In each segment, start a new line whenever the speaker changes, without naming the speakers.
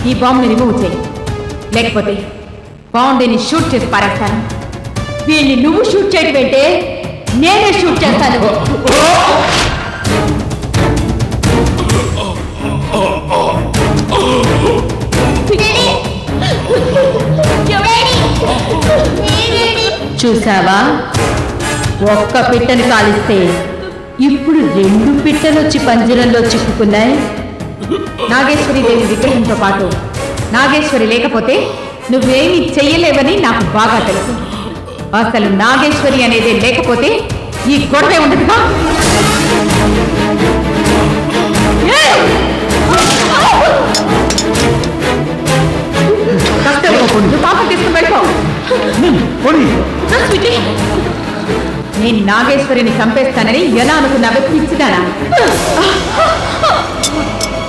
ఈ బాంబుని రిమూవ్ చేయి, లేకపోతే బాంబుని షూట్ చేసి పారేస్తాను. వీళ్ళని నువ్వు షూట్ చేయడం ఏంటే, నేనే షూట్ చేస్తాను. చూసావా, ఒక్క పిట్టను కాలిస్తే ఇప్పుడు 2 పిట్టలు వచ్చి పంజరంలో చిక్కుకున్నాయి. నాగేశ్వరి దేవి విగ్రహంతో పాటు నాగేశ్వరి లేకపోతే నువ్వేమీ చెయ్యలేవని నాకు బాగా తెలుసు. అసలు నాగేశ్వరి అనేది లేకపోతే ఈ గొడవే ఉండదుగా. కష్టం పాప తీసుకుని వెళ్ళిపో. నేను నాగేశ్వరిని చంపేస్తానని ఎలా అనుకున్నావో పిచ్చిదానా?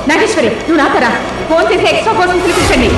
నాగేశ్వరి, నువ్వు నాకరా ఫోన్ చేసి ఎక్స్ట్రా కోసం పిలిపించండి.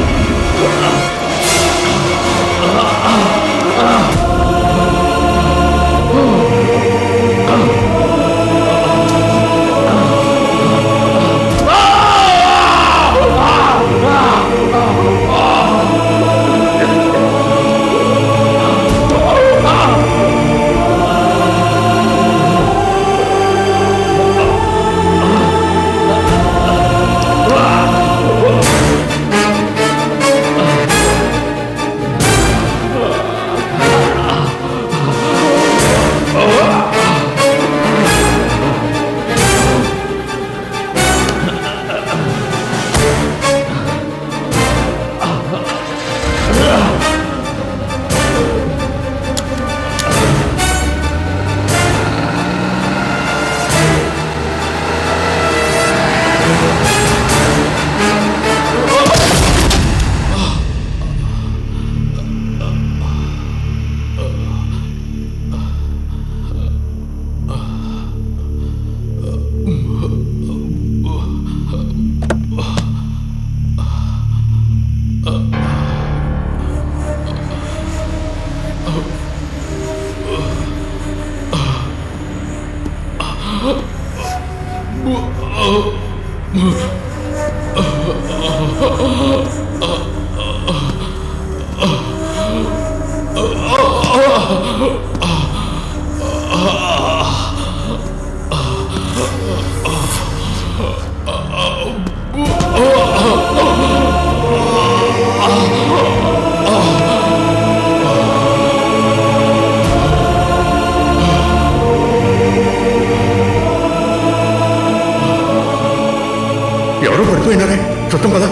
ఎవరో పడిపోయినారే, చూద్దాం కదా.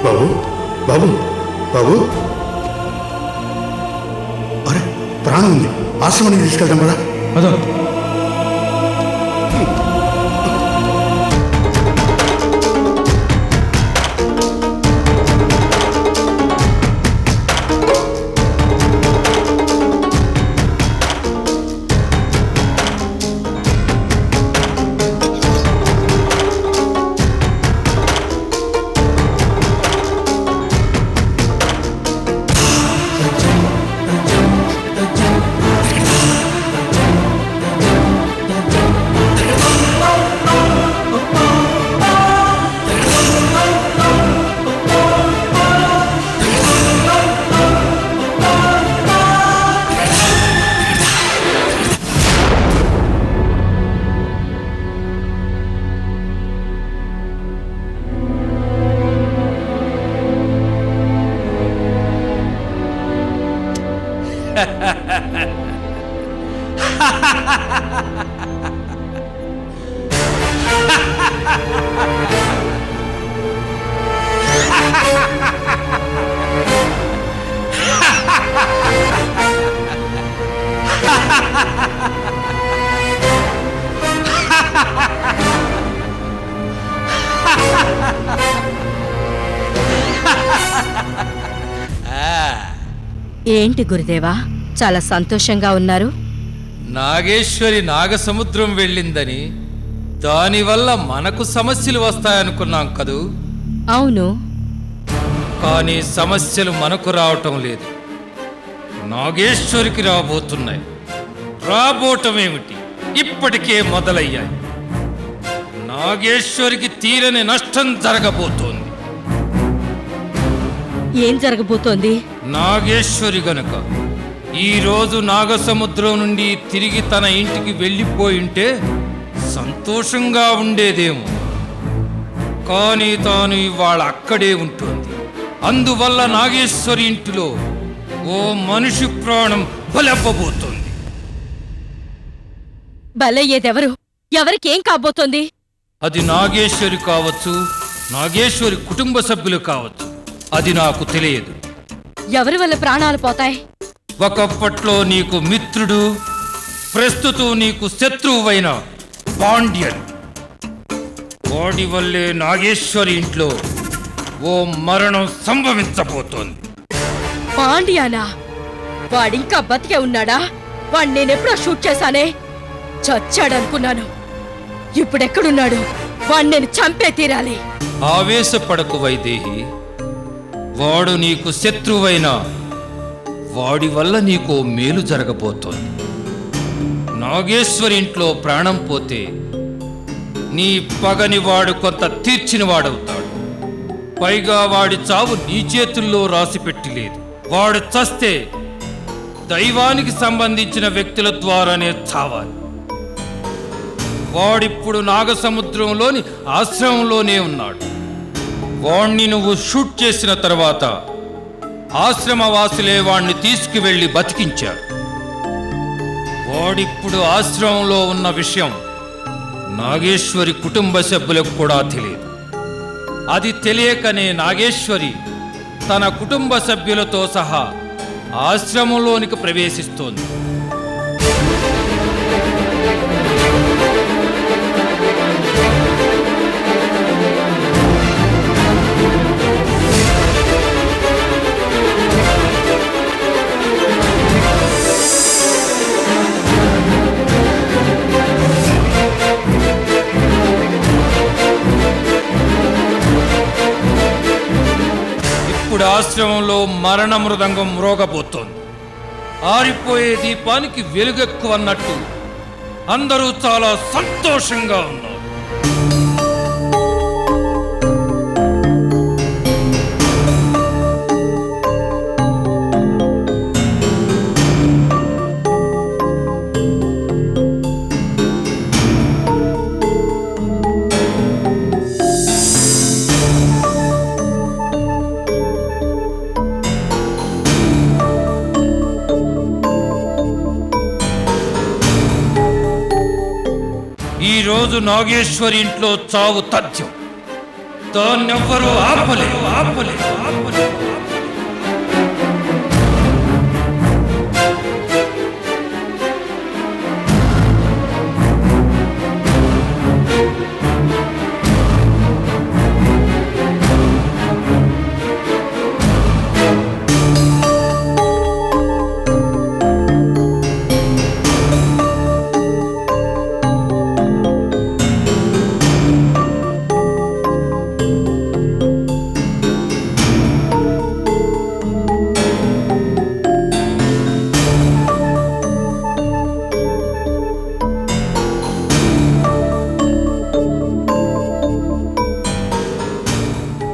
బాబు బాబు బాబు, అరే ప్రాణం ఉంది, ఆశ్రమానికి తీసుకెళ్తాం కదా.
అదో
ఏంటి గురుదేవా, చాలా సంతోషంగా ఉన్నారు?
నాగేశ్వరి నాగసముద్రం వెళ్ళిందని, దానివల్ల మనకు సమస్యలు వస్తాయనుకున్నాం కదూ.
అవును,
కానీ సమస్యలు మనకు రావటం లేదు, నాగేశ్వరికి రాబోతున్నాయి. రాబోటమేమిటి, ఇప్పటికే మొదలయ్యాయి. నాగేశ్వరికి తీరని నష్టం జరగబోతోంది.
ఏం జరగబోతోంది?
నాగేశ్వరి గనుక ఈరోజు నాగసముద్రం నుండి తిరిగి తన ఇంటికి వెళ్ళిపోయింటే సంతోషంగా ఉండేదేమో. కానీ తాను ఇవాళ అక్కడే ఉంటుంది. అందువల్ల నాగేశ్వరి ఇంటిలో ఓ మనిషి ప్రాణం బలవ్వబోతోంది.
బలయ్యేదెవరు? ఎవరికేం కాబోతోంది?
అది నాగేశ్వరి కావచ్చు, నాగేశ్వరి కుటుంబ సభ్యులు కావచ్చు. అది నాకు తెలియదు.
ఎవరి వల్ల ప్రాణాలు పోతాయి?
ఒకప్పట్లో నీకు మిత్రుడు, ప్రస్తుతం నీకు శత్రువైన పాండ్యన్. వాడి వల్లే నాగేశ్వరి ఇంట్లో ఓ మరణం సంభవించబోతోంది.
పాండ్యానా? వాడింకా బతికే ఉన్నాడా? వాణ్ణి నేనెప్పుడో షూట్ చేశానే. చచ్చాడనుకున్నాను. ఇప్పుడెక్కడున్నాడు? వాణ్ణి నేను చంపే తీరాలి.
ఆవేశపడకు వైదేహి. వాడు నీకు శత్రువైనా వాడి వల్ల నీకు మేలు జరగబోతోంది. నాగేశ్వరి ఇంట్లో ప్రాణం పోతే నీ పగని వాడు కొంత తీర్చిన వాడవుతాడు. పైగా వాడి చావు నీ చేతుల్లో రాసిపెట్టి లేదు. వాడు చస్తే దైవానికి సంబంధించిన వ్యక్తుల ద్వారానే చావాలి. వాడిప్పుడు నాగసముద్రంలోని ఆశ్రమంలోనే ఉన్నాడు. వాణ్ణి నువ్వు షూట్ చేసిన తర్వాత ఆశ్రమవాసులే వాణ్ణి తీసుకువెళ్ళి బతికించారు. వాడిప్పుడు ఆశ్రమంలో ఉన్న విషయం నాగేశ్వరి కుటుంబ సభ్యులకు కూడా తెలియదు. అది తెలియకనే నాగేశ్వరి తన కుటుంబ సభ్యులతో సహా ఆశ్రమంలోనికి ప్రవేశిస్తోంది. ఇప్పుడు ఆశ్రమంలో మరణ మృదంగం మ్రోగబోతోంది. ఆరిపోయే దీపానికి వెలుగెక్కువన్నట్టు అందరూ చాలా సంతోషంగా ఉన్నారు. ఈ రోజు నాగేశ్వరి ఇంట్లో చావు తథ్యం. దాన్నెవ్వరూ ఆపలేదు.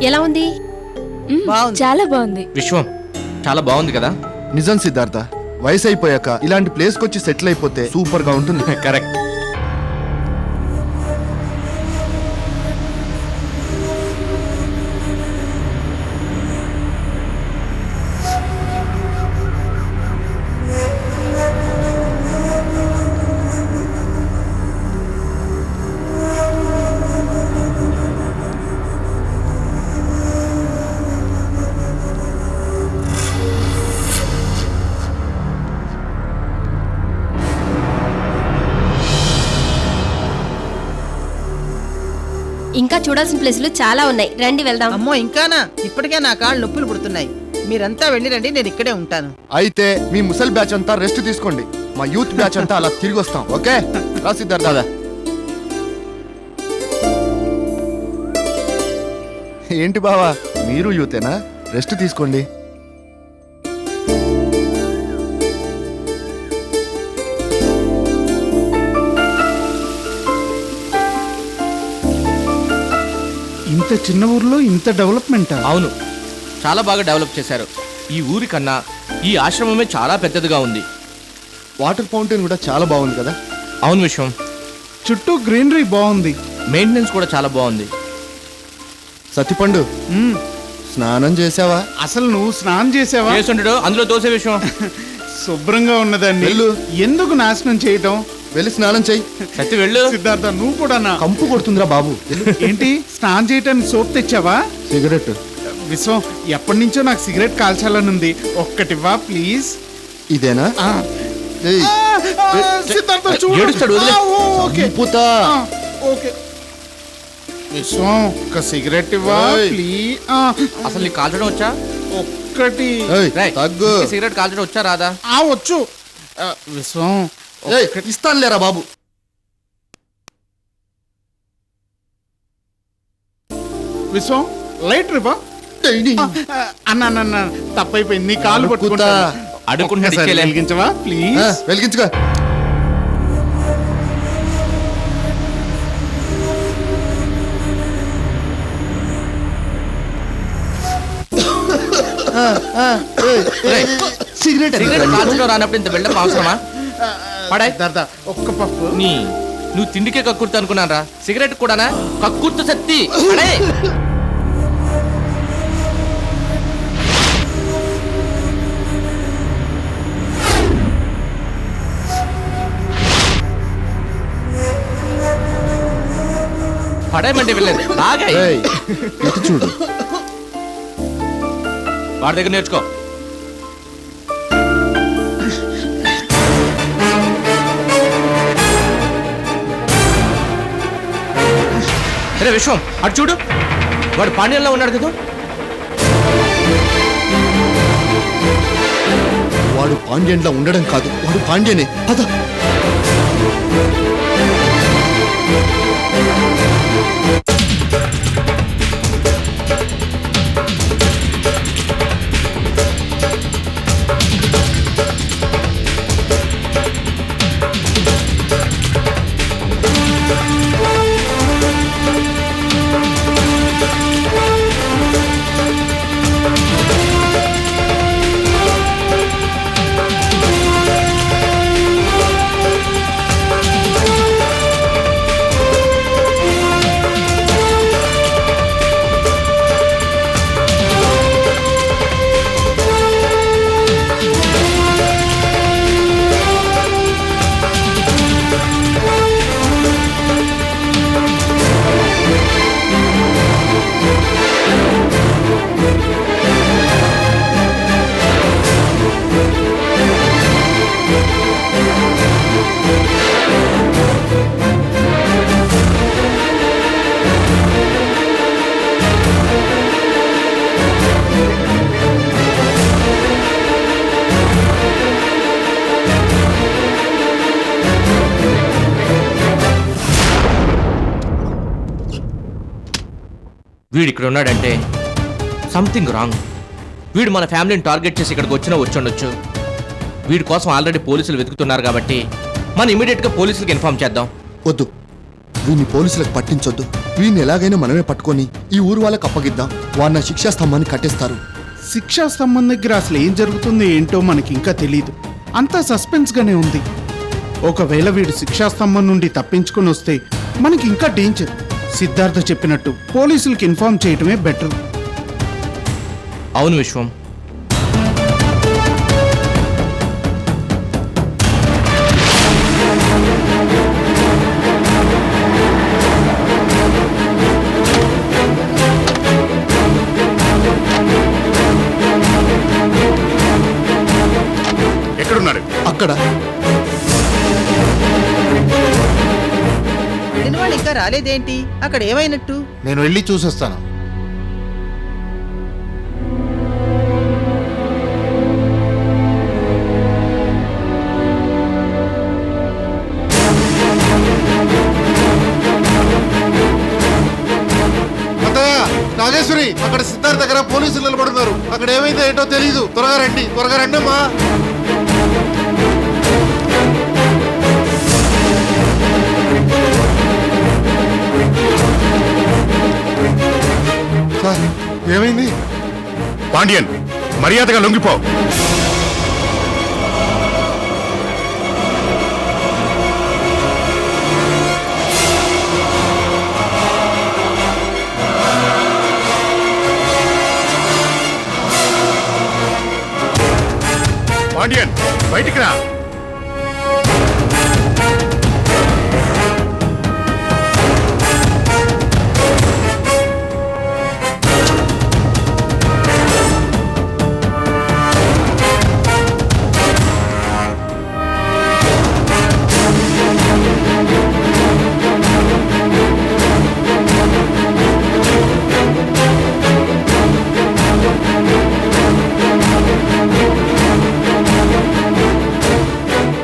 ఎలా ఉంది? చాలా బాగుంది.
విశ్వం చాలా బాగుంది కదా?
నిజం సిద్ధార్థ, వయసు అయిపోయాక ఇలాంటి ప్లేస్కి వచ్చి సెటిల్ అయిపోతే సూపర్ గా ఉంటుంది.
కరెక్ట్.
ఇంకా చూడాల్సిన ప్లేసులు చాలా ఉన్నాయి. రండి వెళ్దాం.
అమ్మో ఇంకానా? ఇప్పటికే నా కాళ్ళు నొప్పులు పుడుతున్నాయి. మీరంతా వెళ్ళి రండి, నేను ఇక్కడే ఉంటాను.
అయితే మీ ముసల్ బ్యాచ్ అంతా రెస్ట్ తీసుకోండి, మా యూత్ బ్యాచ్ అంతా అలా తిరిగి వస్తాం. ఓకే రా సిద్ధార్థ. ఏంటి బావా, మీరు యూతేనా? రెస్ట్ తీసుకోండి.
ఇంత చిన్న ఊర్లో ఇంత డెవలప్మెంట్.
అవును, చాలా బాగా డెవలప్ చేశారు. ఈ ఊరి కన్నా ఈ ఆశ్రమమే చాలా పెద్దదిగా ఉంది.
వాటర్ ఫౌంటైన్ కూడా చాలా బాగుంది కదా.
అవును విశ్వం,
చుట్టూ గ్రీనరీ బాగుంది.
మెయింటెనెన్స్ కూడా చాలా బాగుంది.
సత్తిపండు, స్నానం చేసావా?
అసలు నువ్వు స్నానం చేసావా?
చేస్తుండడు అందులో దోసే విషయం.
శుభ్రంగా ఉన్నదాన్ని
వెళ్ళు.
ఎందుకు నాశనం చేయటం?
వెళ్ళి స్నానం చెయ్యి.
సత్తి వెళ్ళు.
సిద్ధార్థ నువ్వు కూడా నా
కంపు కొడుతుందిరా బాబు.
ఏంటి స్నానం చేయటానికి సోప్ తెచ్చావా?
సిగరెట్
విశ్వం, ఎప్పటి నుంచో నాకు సిగరెట్ కాల్చాలని ఉంది. ఒక్కటివ్వా ప్లీజ్.
ఇదేనా?
ఆ.
ఏయ్,
సిద్ధార్థ చూడు.
ఏడుస్తాడు, వదిలే.
ఓకే
చంపుతా.
ఓకే విశ్వం, ఒక సిగరెట్ ఇవ్వా
ఏయ్.
ప్లీజ్.
అసలు నీకు కాల్చడం వచ్చా?
ఒక్కటి.
ఏయ్,
రేయ్,
తగ్గు.
నీకు సిగరెట్ కాల్చడం వచ్చా రాదా?
వచ్చు. విశ్వం
ఏయ్, ఇస్తాను లేరా బాబు.
విశ్వం లైటర్ ఇవ్వా. అన్న తప్పైపోయింది. నీ కాలు పట్టుకుంటా.
అడుక్కుంటున్నాడు,
ఒక్కసారి
ఇచ్చేలే.
వెలిగించవా ప్లీజ్.
వెలిగించుకో. సిగరెట్
సిగరెట్ కాల్చడం రానప్పుడు ఇంత బిల్డప్ అవసరమా? పడాయ్.
సిద్ధార్థ ఒక్క పప్పు.
నువ్వు తిండికే కక్కుర్తి అనుకున్నారా? సిగరెట్ కూడానా? కక్కుర్తి సత్తి. పడాయ్. పడేయమంటే వెళ్ళలేదు. బాగా
ఏయ్, ఇటు చూడు.
వాడి దగ్గర నేర్చుకో. అరే విశ్వం, అటు చూడు. వాడు పాండ్యంలో ఉన్నాడు కదా.
వాడు పాండ్యంలో ఉండడం కాదు, వాడు పాండ్యనే. పద.
వీడు ఇక్కడ ఉన్నాడంటే సంథింగ్ రాంగ్. వీడు మన ఫ్యామిలీని టార్గెట్ చేసి ఇక్కడికి వచ్చుండొచ్చు. వీడి కోసం ఆల్రెడీ పోలీసులు వెతుకుతున్నారు కాబట్టి మనం ఇమీడియట్గా పోలీసులకు ఇన్ఫార్మ్ చేద్దాం.
వద్దు, వీడిని పోలీసులకు పట్టించొద్దు. వీడిని ఎలాగైనా మనమే పట్టుకొని ఈ ఊరు వాళ్ళకి అప్పగిద్దాం. వాడిన శిక్షా స్తంభాన్ని కట్టేస్తారు.
శిక్షా స్తంభం దగ్గర అసలు ఏం జరుగుతుందో ఏంటో మనకి ఇంకా తెలియదు. అంతా సస్పెన్స్ గానే ఉంది. ఒకవేళ వీడు శిక్షా స్తంభం నుండి తప్పించుకొని వస్తే మనకి ఇంకా డేంజర్. సిద్ధార్థ చెప్పినట్టు పోలీసులకు ఇన్ఫార్మ్ చేయటమే బెటర్.
అవును విశ్వం.
ఎక్కడున్నాడు?
అక్కడ.
వెళ్ళిన వాళ్ళు ఇంకా రాలేదేంటి? అక్కడ ఏమైనట్టు?
నేను వెళ్ళి చూసొస్తాను. నాగేశ్వరి, అక్కడ సిద్ధార్థ దగ్గర పోలీసులు నిలబడున్నారు. అక్కడ ఏమైందో ఏంటో తెలియదు. త్వరగా రండి అమ్మా. ఏమైంది?
పాండ్యన్ మర్యాదగా లొంగిపో. పాండ్యన్ బయటికి రా.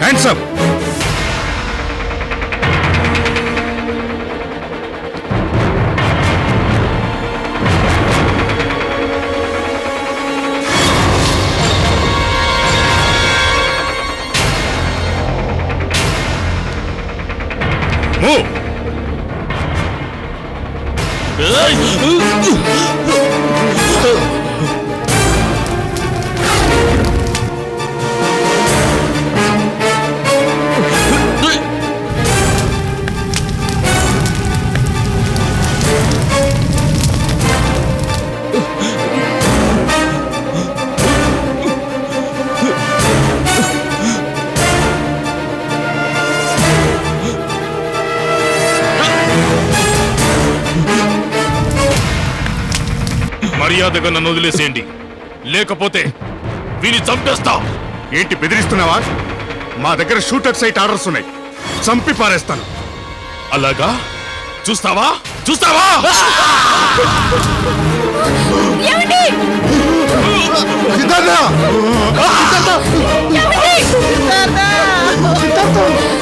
Hands up! Move! మర్యాదగా నన్ను వదిలేసేయండి, లేకపోతే వీని చంపేస్తా. ఏంటి బెదిరిస్తున్నావా? మా దగ్గర షూటర్ సైట్ ఆర్డర్స్ ఉన్నాయి, చంపి పారేస్తాను. అలాగా? చూస్తావా చూస్తావా?
సిద్ధార్థ!
సిద్ధార్థ!